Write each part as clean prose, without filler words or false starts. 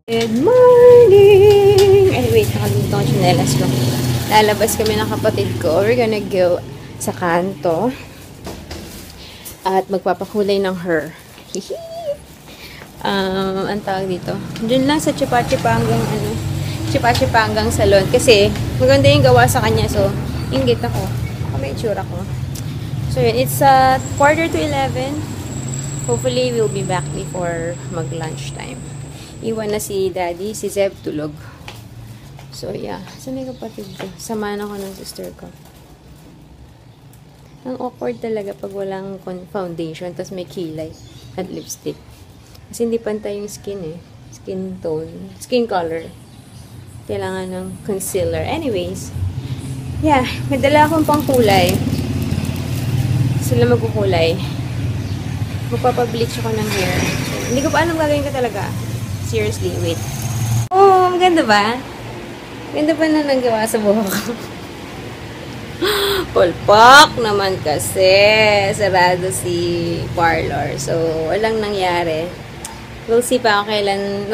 Good morning! Ay, wait. Nakalimutan ko chinelas ko. Lalabas kami ng kapatid ko. We're gonna go sa kanto. At magpapakulay ng hair. Hihi! Ang tawag dito. Diyan lang sa Chipa-Chipangang Chipa-Chipangang salon. Kasi, maganda yung gawa sa kanya. So, inggit ako. Ako may itsura ko. So, yun. It's 10:45. Hopefully, we'll be back before mag-lunch time. Iwan na si Daddy, si Zeb tulog. So, yeah. Saan yung kapatid ko? Samahan ako ng sister ko. Ang awkward talaga pag walang foundation, tapos may kilay at lipstick. Kasi hindi pantay yung skin eh. Skin tone. Skin color. Kailangan ng concealer. Anyways. Yeah. May dala akong pangkulay. Sila magkukulay. Magpapableach ako ng hair. So, hindi ko pa alam gagawin ko talaga. Seriously, wait. Oh, maganda ba? Ganda pa na nanggawa sa buhok ko. Pulpak naman kasi. Sarado si parlor. So, walang nangyari. We'll see pa kailan.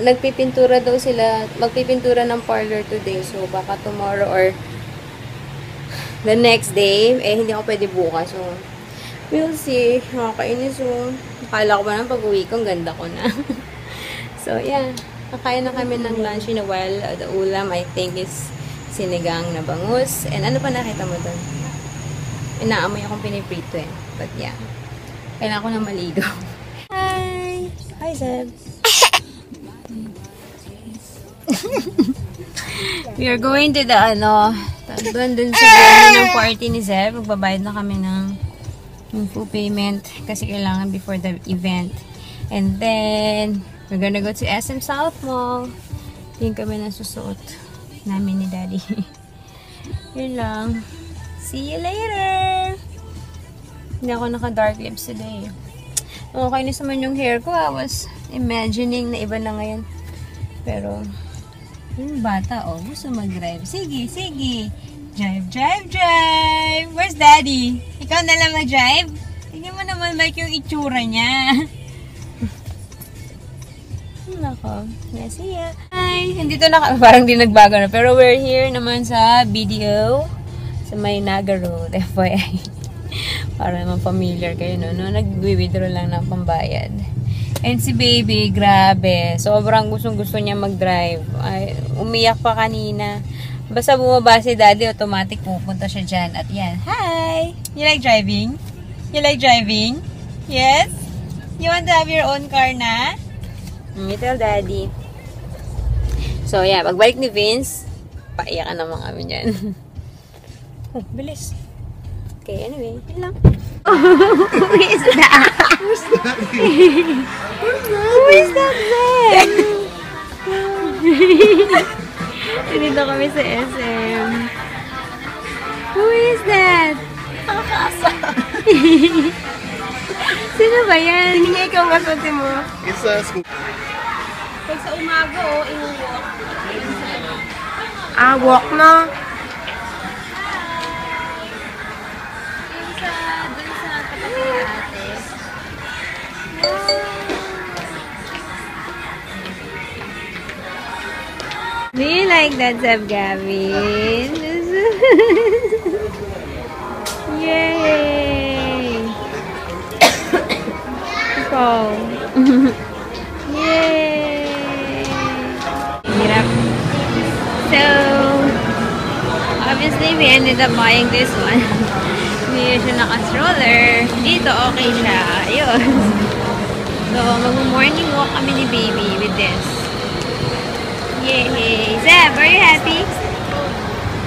Nagpipintura daw sila. Magpipintura ng parlor today. So, baka tomorrow or the next day. Eh, hindi ako pwede bukas. So, we'll see. Nakakainis. So, akala ko ba nang pag-uwi ko, ang ganda ko na. So, yeah. Kakain na kami ng lunch in a while. The ulam, I think, is sinigang na bangus. And ano pa nakita mo doon? Inaamoy akong piniprito eh. But, yeah. Kailangan ko na maligo. Hi! Hi, Zeb! We are going to the, doon sa venue ng party ni Zeb. Magbabayad na kami ng full payment kasi kailangan before the event. And then, we're gonna go to SM South Mall. Yung kami na susuot namin ni Daddy. Yun lang. See you later! Hindi ako naka-dark lips today. Okay na naman yung hair ko. I was imagining na iba na ngayon. Pero, yung bata, gusto mag-drive. Sige, sige! Drive, drive, drive! Where's Daddy? Ikaw na lang mag-drive? Tingnan mo naman like yung itsura niya. Nako. Yes, yeah. Hi! Hindi to parang di nagbago na. Pero we're here naman sa BDO. Sa may Naga Road. FYI. Para naman familiar kayo, no? Nag-withdraw lang ng pambayad. And si baby, grabe. Sobrang gustong-gusto niya mag-drive. Ay, umiyak pa kanina. Basta bumaba si Daddy, automatic pupunta siya dyan. At yan. Hi! You like driving? You like driving? Yes? You want to have your own car na? You tell Daddy. So, yeah. Pagbalik ni Vince, paiyakan naman kami dyan. Oh, bilis. Okay, anyway. Yun lang. Who is that? Who's that? Who is that then? Dito kami sa SM. Who is that? Kakasa. Sino ba yan? Tingin niya ikaw masunti mo. Isa. Pag sa umaga, i-walk. Walk na. Yung dun sa kapatid ni ate. Do you like that, Zeb Gavin? Yay! Ikaw. Yay! Hirap. So, obviously, we ended up buying this one. Hindi siya naka-stroller. Dito, okay siya. Ayun. So, mag-morning walk kami ni baby with this. Yay! Zeb, are you happy?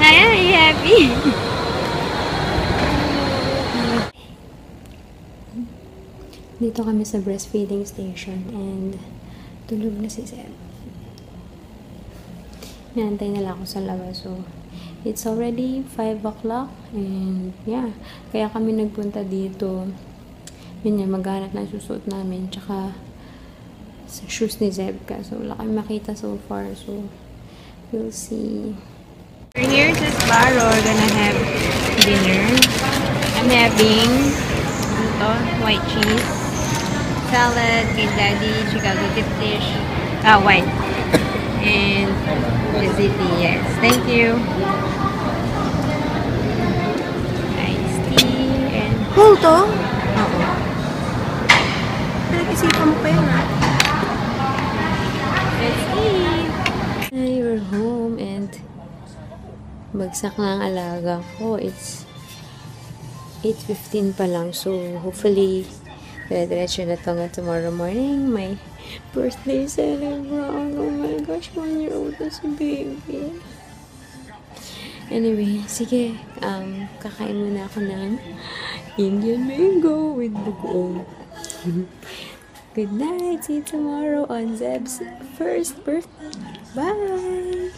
Hi, are you happy? Dito kami sa breastfeeding station and tulog na si Zeb. Naantay nila ako sa labas. So, it's already 5 o'clock and yeah, kaya kami nagpunta dito. Yun yan, maghanap na susuot namin. Tsaka sa shoes ni Zeb ka. So, wala kami makita so far. So, we'll see. We're here to Sparrow. We're gonna have dinner. I'm having white cheese salad, kay Daddy, Chicago dip dish, White. And Ziti, yes. Thank you. Iced tea and... Whole to? Oo. Pinag-isipan mo pa yun, ha? Let's eat! We're home and bagsak na ang alaga ko. It's 8:15 pa lang. So, hopefully, diretso na to nga tomorrow morning. My birthday celebration. Oh my gosh, 1-year-old na si baby. Anyway, sige. Kakain muna ako ng Indian mango with dugo. Good night. See you tomorrow on Zeb's first birthday. Bye!